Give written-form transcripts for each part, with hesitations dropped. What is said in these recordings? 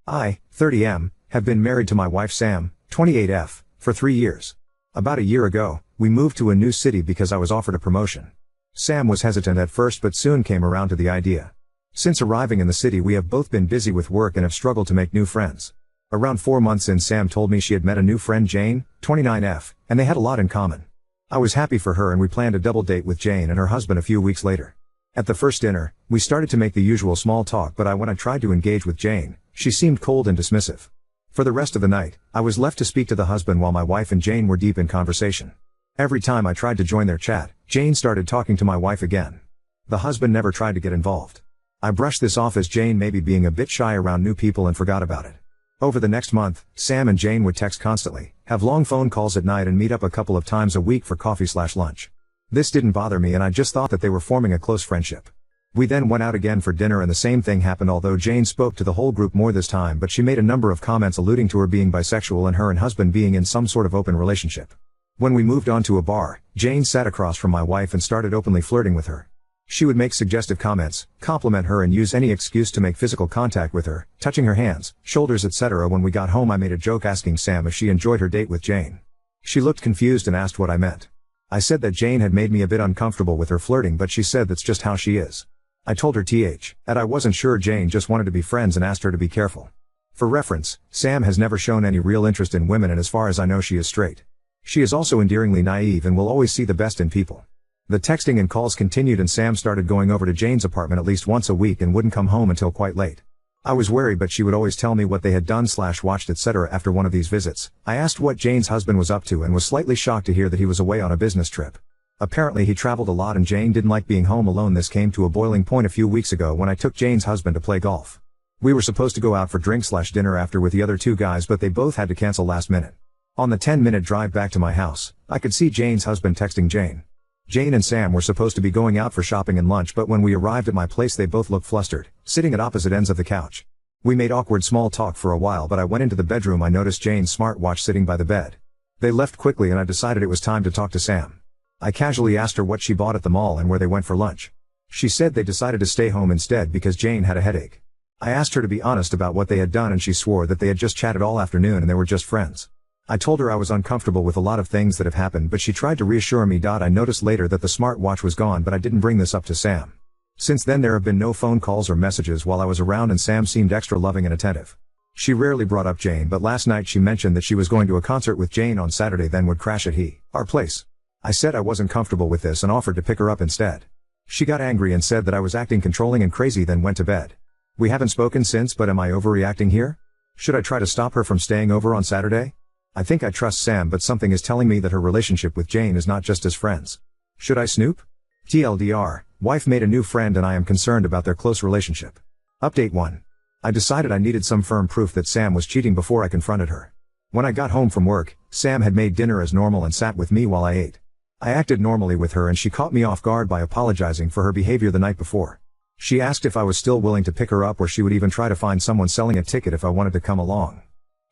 I, 30M, have been married to my wife Sam, 28F, for 3 years. About a year ago, we moved to a new city because I was offered a promotion. Sam was hesitant at first but soon came around to the idea. Since arriving in the city we have both been busy with work and have struggled to make new friends. Around 4 months in, Sam told me she had met a new friend, Jane, 29F, and they had a lot in common. I was happy for her and we planned a double date with Jane and her husband a few weeks later. At the first dinner, we started to make the usual small talk, but when I tried to engage with Jane, she seemed cold and dismissive. For the rest of the night, I was left to speak to the husband while my wife and Jane were deep in conversation. Every time I tried to join their chat, Jane started talking to my wife again. The husband never tried to get involved. I brushed this off as Jane maybe being a bit shy around new people and forgot about it. Over the next month, Sam and Jane would text constantly, have long phone calls at night and meet up a couple of times a week for coffee/lunch. This didn't bother me and I just thought that they were forming a close friendship. We then went out again for dinner and the same thing happened, although Jane spoke to the whole group more this time, but she made a number of comments alluding to her being bisexual and her and husband being in some sort of open relationship. When we moved on to a bar, Jane sat across from my wife and started openly flirting with her. She would make suggestive comments, compliment her and use any excuse to make physical contact with her, touching her hands, shoulders, etc. When we got home I made a joke asking Sam if she enjoyed her date with Jane. She looked confused and asked what I meant. I said that Jane had made me a bit uncomfortable with her flirting, but she said that's just how she is. I told her that I wasn't sure Jane just wanted to be friends and asked her to be careful. For reference, Sam has never shown any real interest in women and as far as I know she is straight. She is also endearingly naive and will always see the best in people. The texting and calls continued and Sam started going over to Jane's apartment at least once a week and wouldn't come home until quite late. I was wary, but she would always tell me what they had done/watched etc. After one of these visits, I asked what Jane's husband was up to and was slightly shocked to hear that he was away on a business trip. Apparently he traveled a lot and Jane didn't like being home alone. This came to a boiling point a few weeks ago when I took Jane's husband to play golf. We were supposed to go out for drinks/dinner after with the other two guys, but they both had to cancel last minute. On the 10-minute drive back to my house, I could see Jane's husband texting Jane. Jane and Sam were supposed to be going out for shopping and lunch, but when we arrived at my place they both looked flustered, sitting at opposite ends of the couch. We made awkward small talk for a while, but I went into the bedroom. I noticed Jane's smartwatch sitting by the bed. They left quickly and I decided it was time to talk to Sam. I casually asked her what she bought at the mall and where they went for lunch. She said they decided to stay home instead because Jane had a headache. I asked her to be honest about what they had done and she swore that they had just chatted all afternoon and they were just friends. I told her I was uncomfortable with a lot of things that have happened, but she tried to reassure me. I noticed later that the smartwatch was gone, but I didn't bring this up to Sam. Since then there have been no phone calls or messages while I was around and Sam seemed extra loving and attentive. She rarely brought up Jane, but last night she mentioned that she was going to a concert with Jane on Saturday, then would crash at our place. I said I wasn't comfortable with this and offered to pick her up instead. She got angry and said that I was acting controlling and crazy, then went to bed. We haven't spoken since, but am I overreacting here? Should I try to stop her from staying over on Saturday? I think I trust Sam, but something is telling me that her relationship with Jane is not just as friends. Should I snoop? TLDR, wife made a new friend and I am concerned about their close relationship. Update 1. I decided I needed some firm proof that Sam was cheating before I confronted her. When I got home from work, Sam had made dinner as normal and sat with me while I ate. I acted normally with her and she caught me off guard by apologizing for her behavior the night before. She asked if I was still willing to pick her up, or she would even try to find someone selling a ticket if I wanted to come along.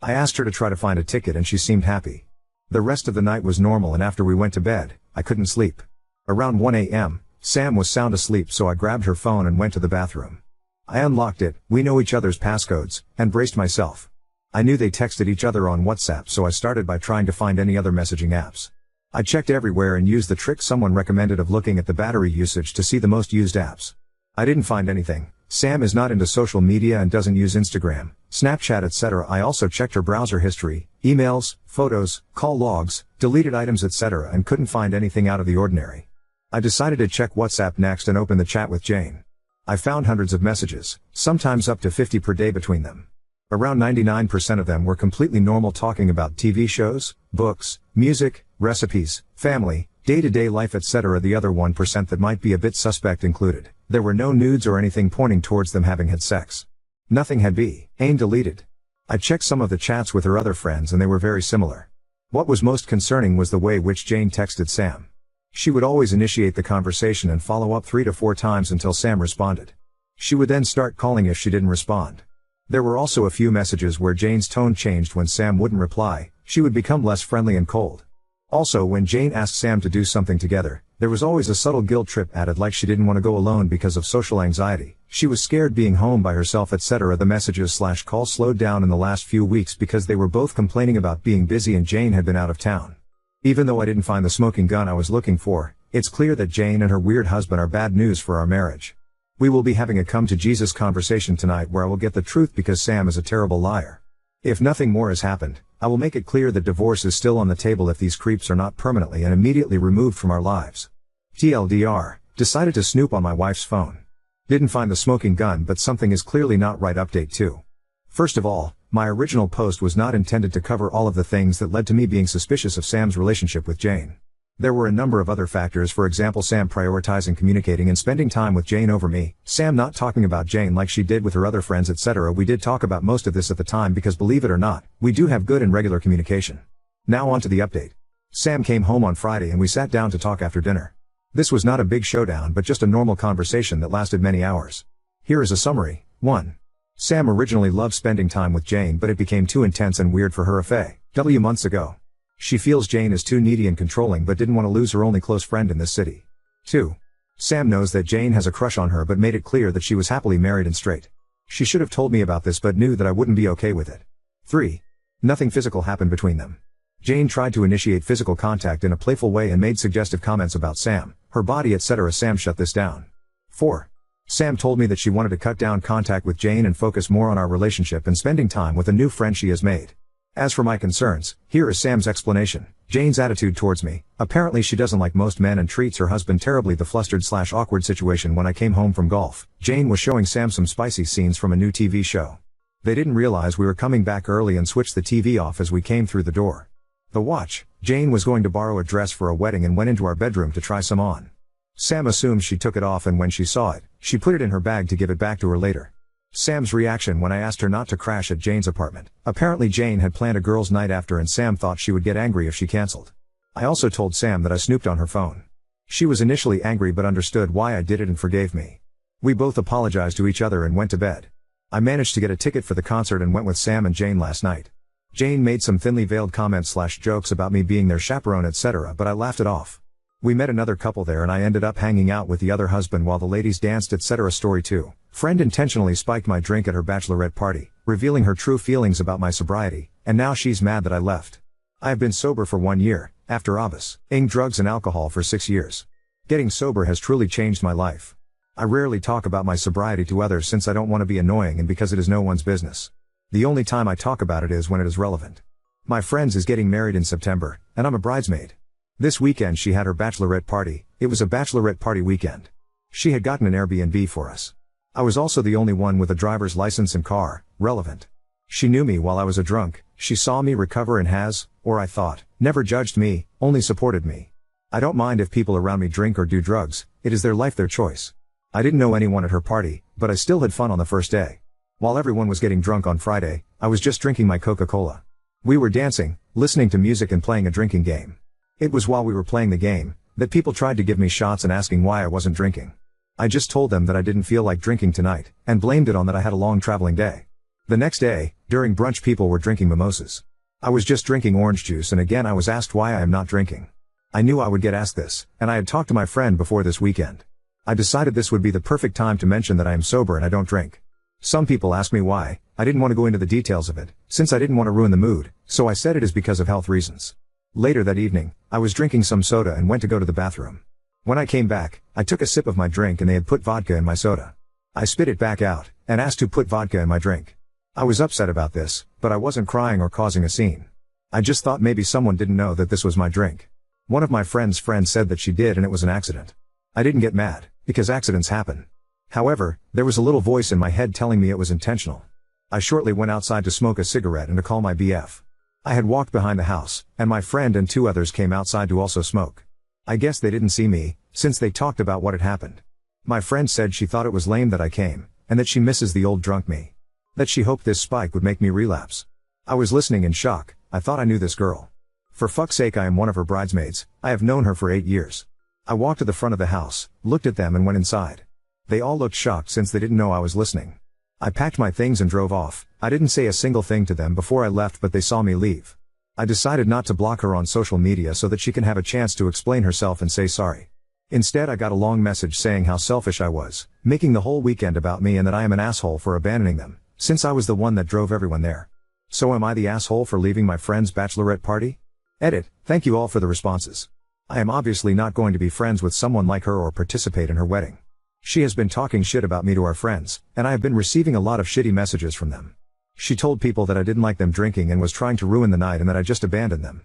I asked her to try to find a ticket and she seemed happy. The rest of the night was normal and after we went to bed, I couldn't sleep. Around 1 a.m., Sam was sound asleep, so I grabbed her phone and went to the bathroom. I unlocked it, we know each other's passcodes, and braced myself. I knew they texted each other on WhatsApp, so I started by trying to find any other messaging apps. I checked everywhere and used the trick someone recommended of looking at the battery usage to see the most used apps. I didn't find anything. Sam is not into social media and doesn't use Instagram, Snapchat, etc. I also checked her browser history, emails, photos, call logs, deleted items, etc. and couldn't find anything out of the ordinary. I decided to check WhatsApp next and open the chat with Jane. I found hundreds of messages, sometimes up to 50 per day between them. Around 99% of them were completely normal, talking about TV shows, books, music, recipes, family, day-to-day life, etc. The other 1% that might be a bit suspect included, there were no nudes or anything pointing towards them having had sex. Nothing had been deleted. I checked some of the chats with her other friends and they were very similar. What was most concerning was the way which Jane texted Sam. She would always initiate the conversation and follow up 3 to 4 times until Sam responded. She would then start calling if she didn't respond. There were also a few messages where Jane's tone changed when Sam wouldn't reply. She would become less friendly and cold. Also, when Jane asked Sam to do something together, There was always a subtle guilt trip added, like she didn't want to go alone because of social anxiety. She was scared being home by herself, etc. The messages/calls slowed down in the last few weeks because they were both complaining about being busy and Jane had been out of town. Even though I didn't find the smoking gun I was looking for, it's clear that Jane and her weird husband are bad news for our marriage. We will be having a come to Jesus conversation tonight where I will get the truth because Sam is a terrible liar. If nothing more has happened, I will make it clear that divorce is still on the table if these creeps are not permanently and immediately removed from our lives. TLDR, decided to snoop on my wife's phone. Didn't find the smoking gun, but something is clearly not right. Update 2. First of all, my original post was not intended to cover all of the things that led to me being suspicious of Sam's relationship with Jane. There were a number of other factors, for example Sam prioritizing communicating and spending time with Jane over me, Sam not talking about Jane like she did with her other friends, etc. We did talk about most of this at the time because, believe it or not, we do have good and regular communication. Now on to the update. Sam came home on Friday and we sat down to talk after dinner. This was not a big showdown but just a normal conversation that lasted many hours. Here is a summary. 1. Sam originally loved spending time with Jane, but it became too intense and weird for her a few months ago. She feels Jane is too needy and controlling but didn't want to lose her only close friend in this city. 2. Sam knows that Jane has a crush on her but made it clear that she was happily married and straight. She should have told me about this but knew that I wouldn't be okay with it. 3. Nothing physical happened between them. Jane tried to initiate physical contact in a playful way and made suggestive comments about Sam, her body, etc. Sam shut this down. 4. Sam told me that she wanted to cut down contact with Jane and focus more on our relationship and spending time with a new friend she has made. As for my concerns, here is Sam's explanation. Jane's attitude towards me. Apparently she doesn't like most men and treats her husband terribly. The flustered/awkward situation when I came home from golf. Jane was showing Sam some spicy scenes from a new TV show. They didn't realize we were coming back early and switched the TV off as we came through the door. The watch. Jane was going to borrow a dress for a wedding and went into our bedroom to try some on. Sam assumed she took it off and when she saw it, she put it in her bag to give it back to her later. Sam's reaction when I asked her not to crash at Jane's apartment. Apparently Jane had planned a girls' night after and Sam thought she would get angry if she cancelled. I also told Sam that I snooped on her phone. She was initially angry but understood why I did it and forgave me. We both apologized to each other and went to bed. I managed to get a ticket for the concert and went with Sam and Jane last night. Jane made some thinly veiled comments/jokes about me being their chaperone, etc., but I laughed it off. We met another couple there and I ended up hanging out with the other husband while the ladies danced, etc. Story 2. Friend intentionally spiked my drink at her bachelorette party, revealing her true feelings about my sobriety, and now she's mad that I left. I have been sober for 1 year, after abusing drugs and alcohol for 6 years. Getting sober has truly changed my life. I rarely talk about my sobriety to others since I don't want to be annoying and because it is no one's business. The only time I talk about it is when it is relevant. My friend is getting married in September, and I'm a bridesmaid. This weekend she had her bachelorette party. It was a bachelorette party weekend. She had gotten an Airbnb for us. I was also the only one with a driver's license and car, relevant. She knew me while I was a drunk, she saw me recover and has, or I thought, never judged me, only supported me. I don't mind if people around me drink or do drugs, it is their life, their choice. I didn't know anyone at her party, but I still had fun on the first day. While everyone was getting drunk on Friday, I was just drinking my Coca-Cola. We were dancing, listening to music and playing a drinking game. It was while we were playing the game, that people tried to give me shots and asking why I wasn't drinking. I just told them that I didn't feel like drinking tonight, and blamed it on that I had a long traveling day. The next day, during brunch people were drinking mimosas. I was just drinking orange juice and again I was asked why I am not drinking. I knew I would get asked this, and I had talked to my friend before this weekend. I decided this would be the perfect time to mention that I am sober and I don't drink. Some people ask me why. I didn't want to go into the details of it, since I didn't want to ruin the mood, so I said it is because of health reasons. Later that evening, I was drinking some soda and went to go to the bathroom. When I came back, I took a sip of my drink and they had put vodka in my soda. I spit it back out, and asked who put vodka in my drink. I was upset about this, but I wasn't crying or causing a scene. I just thought maybe someone didn't know that this was my drink. One of my friend's friends said that she did and it was an accident. I didn't get mad, because accidents happen. However, there was a little voice in my head telling me it was intentional. I shortly went outside to smoke a cigarette and to call my BF. I had walked behind the house, and my friend and 2 others came outside to also smoke. I guess they didn't see me, since they talked about what had happened. My friend said she thought it was lame that I came, and that she misses the old drunk me. That she hoped this spike would make me relapse. I was listening in shock. I thought I knew this girl. For fuck's sake, I am one of her bridesmaids. I have known her for 8 years. I walked to the front of the house, looked at them and went inside. They all looked shocked since they didn't know I was listening. I packed my things and drove off. I didn't say a single thing to them before I left, but they saw me leave. I decided not to block her on social media so that she can have a chance to explain herself and say sorry. Instead I got a long message saying how selfish I was, making the whole weekend about me and that I am an asshole for abandoning them, since I was the one that drove everyone there. So am I the asshole for leaving my friend's bachelorette party? Edit, thank you all for the responses. I am obviously not going to be friends with someone like her or participate in her wedding. She has been talking shit about me to our friends, and I have been receiving a lot of shitty messages from them. She told people that I didn't like them drinking and was trying to ruin the night and that I just abandoned them.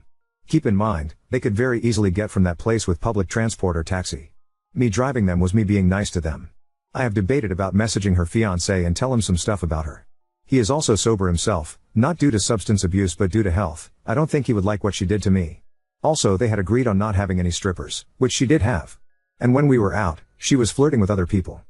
Keep in mind, they could very easily get from that place with public transport or taxi. Me driving them was me being nice to them. I have debated about messaging her fiancé and tell him some stuff about her. He is also sober himself, not due to substance abuse but due to health. I don't think he would like what she did to me. Also, they had agreed on not having any strippers, which she did have. And when we were out, she was flirting with other people.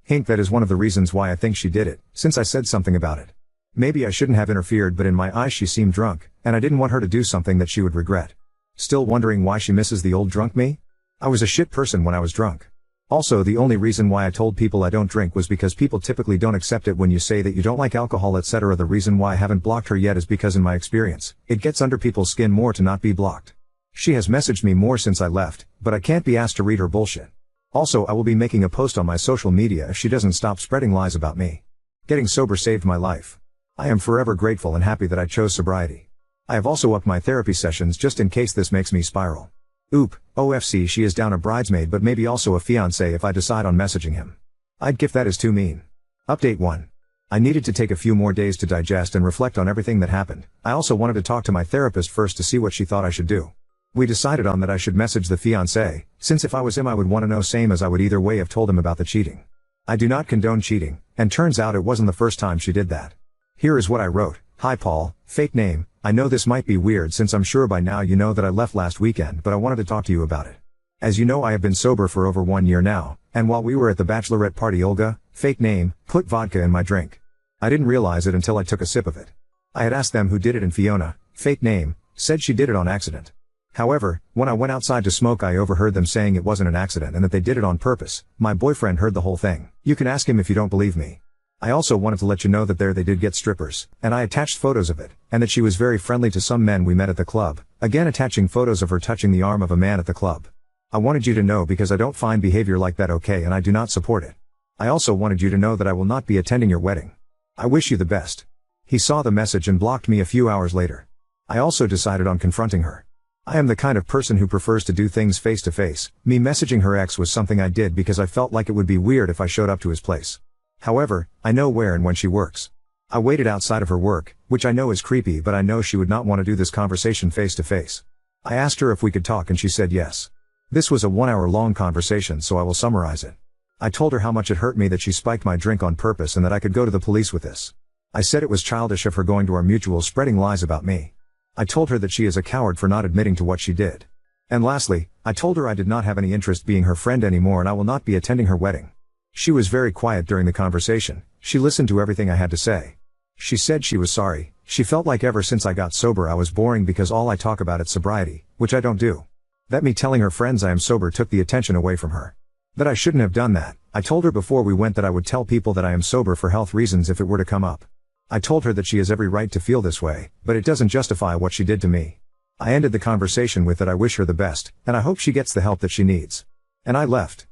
Hink, that is one of the reasons why I think she did it, since I said something about it. Maybe I shouldn't have interfered, but in my eyes she seemed drunk, and I didn't want her to do something that she would regret. Still wondering why she misses the old drunk me? I was a shit person when I was drunk. Also, the only reason why I told people I don't drink was because people typically don't accept it when you say that you don't like alcohol, etc. The reason why I haven't blocked her yet is because in my experience, it gets under people's skin more to not be blocked. She has messaged me more since I left, but I can't be asked to read her bullshit. Also, I will be making a post on my social media if she doesn't stop spreading lies about me. Getting sober saved my life. I am forever grateful and happy that I chose sobriety. I have also upped my therapy sessions just in case this makes me spiral. OFC, she is down a bridesmaid but maybe also a fiancé if I decide on messaging him. I'd gif that is too mean. Update 1. I needed to take a few more days to digest and reflect on everything that happened. I also wanted to talk to my therapist first to see what she thought I should do. We decided on that I should message the fiancé, since if I was him I would want to know, same as I would either way have told him about the cheating. I do not condone cheating, and turns out it wasn't the first time she did that. Here is what I wrote. Hi Paul, fake name, I know this might be weird since I'm sure by now you know that I left last weekend, but I wanted to talk to you about it. As you know, I have been sober for over 1 year now, and while we were at the bachelorette party Olga, fake name, put vodka in my drink. I didn't realize it until I took a sip of it. I had asked them who did it and Fiona, fake name, said she did it on accident. However, when I went outside to smoke I overheard them saying it wasn't an accident and that they did it on purpose. My boyfriend heard the whole thing. You can ask him if you don't believe me. I also wanted to let you know that they did get strippers, and I attached photos of it, and that she was very friendly to some men we met at the club, again attaching photos of her touching the arm of a man at the club. I wanted you to know because I don't find behavior like that okay and I do not support it. I also wanted you to know that I will not be attending your wedding. I wish you the best. He saw the message and blocked me a few hours later. I also decided on confronting her. I am the kind of person who prefers to do things face to face. Me messaging her ex was something I did because I felt like it would be weird if I showed up to his place. However, I know where and when she works. I waited outside of her work, which I know is creepy, but I know she would not want to do this conversation face to face. I asked her if we could talk and she said yes. This was a 1-hour long conversation, so I will summarize it. I told her how much it hurt me that she spiked my drink on purpose and that I could go to the police with this. I said it was childish of her going to our mutual spreading lies about me. I told her that she is a coward for not admitting to what she did. And lastly, I told her I did not have any interest being her friend anymore and I will not be attending her wedding. She was very quiet during the conversation. She listened to everything I had to say. She said she was sorry. She felt like ever since I got sober I was boring because all I talk about is sobriety, which I don't do. That me telling her friends I am sober took the attention away from her. That I shouldn't have done that. I told her before we went that I would tell people that I am sober for health reasons if it were to come up. I told her that she has every right to feel this way, but it doesn't justify what she did to me. I ended the conversation with that I wish her the best, and I hope she gets the help that she needs. And I left.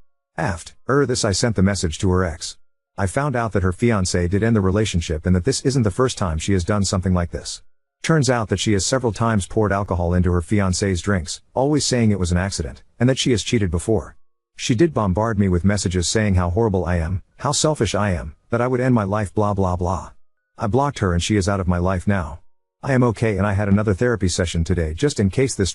This I sent the message to her ex. I found out that her fiancé did end the relationship and that this isn't the first time she has done something like this. Turns out that she has several times poured alcohol into her fiancé's drinks, always saying it was an accident, and that she has cheated before. She did bombard me with messages saying how horrible I am, how selfish I am, that I would end my life blah blah blah. I blocked her and she is out of my life now. I am okay and I had another therapy session today just in case this